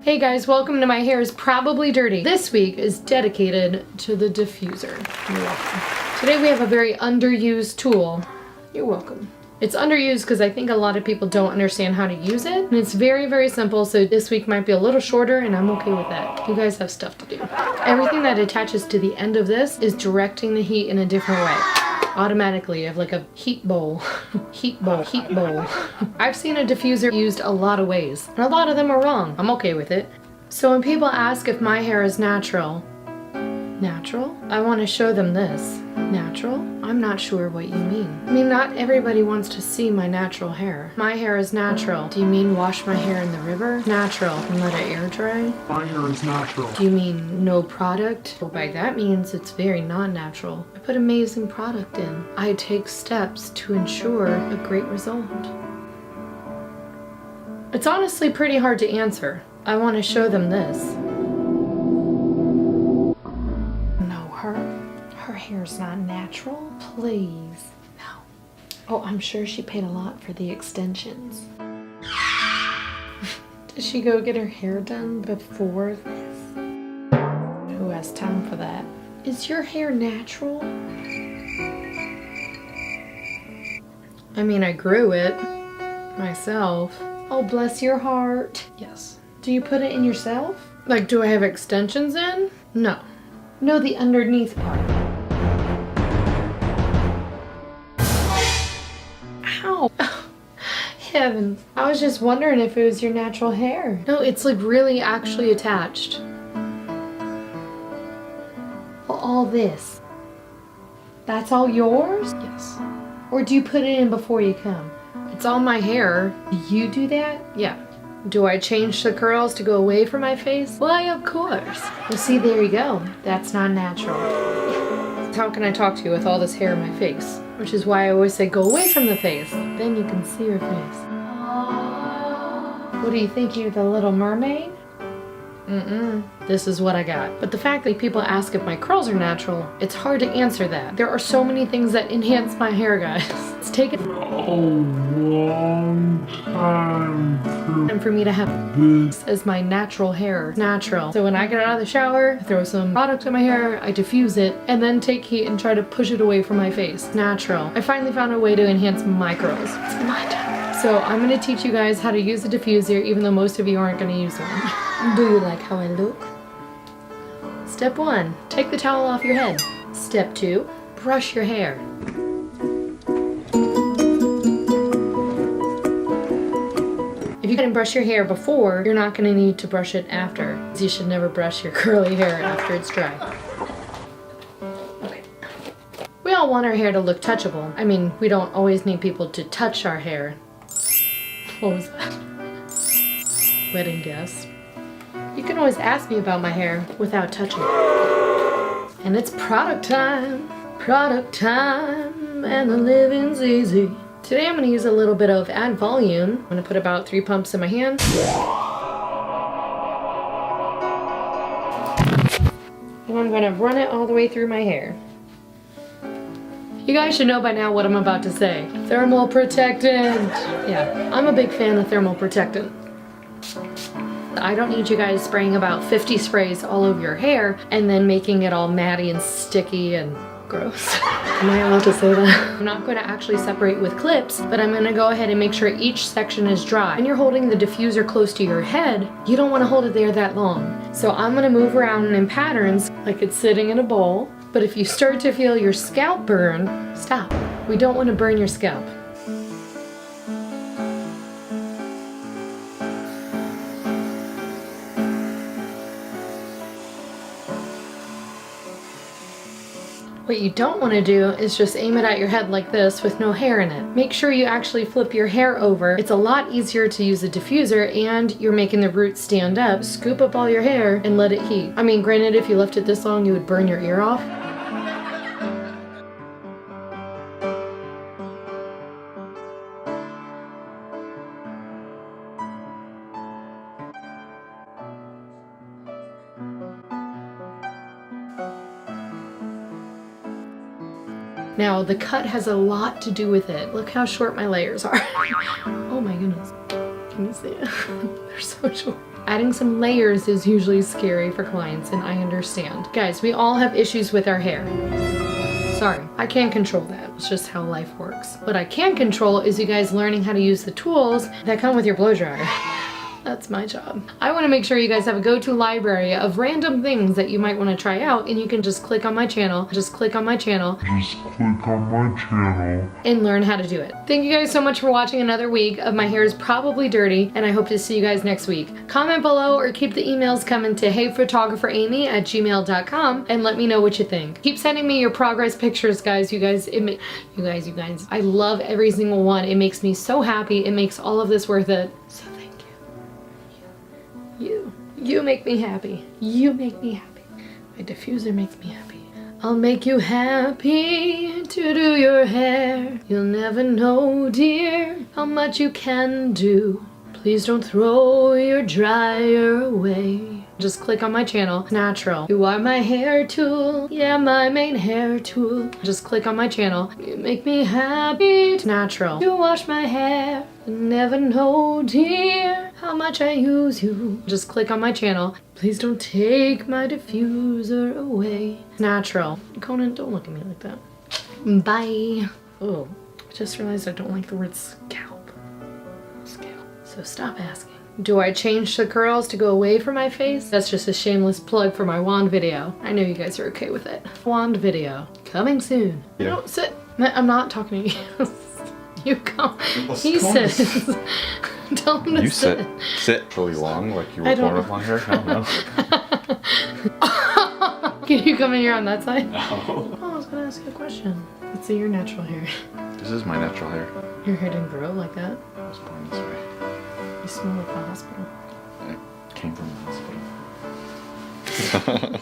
Hey guys, welcome to My Hair is Probably Dirty. This week is dedicated to the diffuser. You're welcome. Today we have a very underused tool. You're welcome. It's underused because I think a lot of people don't understand how to use it. And it's very, very simple, so this week might be a little shorter and I'm okay with that. You guys have stuff to do. Everything that attaches to the end of this is directing the heat in a different way. Automatically, I have like a heat bowl. heat bowl. I've seen a diffuser used a lot of ways, and a lot of them are wrong. I'm okay with it. So when people ask if my hair is natural, I want to show them this. Natural? I'm not sure what you mean. I mean, not everybody wants to see my natural hair. My hair is natural. Do you mean wash my hair in the river? Natural. And let it air dry? My hair is natural. Do you mean no product? Well, by that means it's very non-natural. I put amazing product in. I take steps to ensure a great result. It's honestly pretty hard to answer. I want to show them this. Her hair's not natural. Please. No. Oh, I'm sure she paid a lot for the extensions. Did she go get her hair done before this? Who has time for that? Is your hair natural? I mean, I grew it myself. Oh, bless your heart. Yes. Do you put it in yourself? Like, do I have extensions in? No. No, the underneath part. Ow. Heavens. I was just wondering if it was your natural hair. No, it's like really actually attached. Well, all this. That's all yours? Yes. Or do you put it in before you come? It's all my hair. Do you do that? Yeah. Do I change the curls to go away from my face? Why, of course. Well, see, there you go. That's not natural. How can I talk to you with all this hair in my face? Which is why I always say go away from the face. Then you can see your face. What do you think, you're the Little Mermaid? This is what I got. But the fact that people ask if my curls are natural, it's hard to answer that. There are so many things that enhance my hair, guys. It's taken a long time for me to have this as my natural hair. Natural. So when I get out of the shower, I throw some product in my hair, I diffuse it, and then take heat and try to push it away from my face. Natural. I finally found a way to enhance my curls. It's my time. So I'm going to teach you guys how to use a diffuser, even though most of you aren't going to use one. Do you like how I look? Step 1, take the towel off your head. Step 2, brush your hair. If you didn't brush your hair before, you're not going to need to brush it after. You should never brush your curly hair after it's dry. Okay. We all want our hair to look touchable. I mean, we don't always need people to touch our hair. What was that? Wedding guess. You can always ask me about my hair without touching it. And it's product time, and the living's easy. Today I'm going to use a little bit of Add Volume. I'm going to put about 3 pumps in my hand. And I'm going to run it all the way through my hair. You guys should know by now what I'm about to say. Thermal protectant. Yeah, I'm a big fan of thermal protectant. I don't need you guys spraying about 50 sprays all over your hair and then making it all matty and sticky and gross. Am I allowed to say that? I'm not going to actually separate with clips, but I'm going to go ahead and make sure each section is dry. When you're holding the diffuser close to your head, you don't want to hold it there that long. So I'm going to move around in patterns like it's sitting in a bowl. But if you start to feel your scalp burn, stop. We don't want to burn your scalp. What you don't want to do is just aim it at your head like this with no hair in it. Make sure you actually flip your hair over. It's a lot easier to use a diffuser and you're making the roots stand up. Scoop up all your hair and let it heat. I mean, granted, if you left it this long, you would burn your ear off. Now, the cut has a lot to do with it. Look how short my layers are. Oh my goodness. Can you see it? They're so short. Adding some layers is usually scary for clients, and I understand. Guys, we all have issues with our hair. Sorry, I can't control that. It's just how life works. What I can control is you guys learning how to use the tools that come with your blow dryer. That's my job. I want to make sure you guys have a go-to library of random things that you might want to try out, and you can just click on my channel, and learn how to do it. Thank you guys so much for watching another week of My Hair is Probably Dirty, and I hope to see you guys next week. Comment below or keep the emails coming to heyphotographeramy@gmail.com and let me know what you think. Keep sending me your progress pictures, guys. You guys. I love every single one. It makes me so happy. It makes all of this worth it. So thank you. You make me happy. You make me happy. My diffuser makes me happy. I'll make you happy to do your hair. You'll never know, dear, how much you can do. Please don't throw your dryer away. Just click on my channel. Natural. You are my hair tool. Yeah, my main hair tool. Just click on my channel. You make me happy. Natural. You wash my hair. You never know, dear, how much I use you. Just click on my channel. Please don't take my diffuser away. Natural. Conan, don't look at me like that. Bye. Oh, I just realized I don't like the word scalp. So stop asking. Do I change the curls to go away from my face? That's just a shameless plug for my wand video. I know you guys are okay with it. Wand video. Coming soon. Yeah. Don't sit. I'm not talking to you. You come. He sits. Tell him to sit. Sit really long, like you were born with long hair? I don't know. Can you come in here on that side? No. Oh, I was gonna ask you a question. Let's see your natural hair. This is my natural hair. Your hair didn't grow like that? I was born this way. You smell like the hospital. I came from the hospital.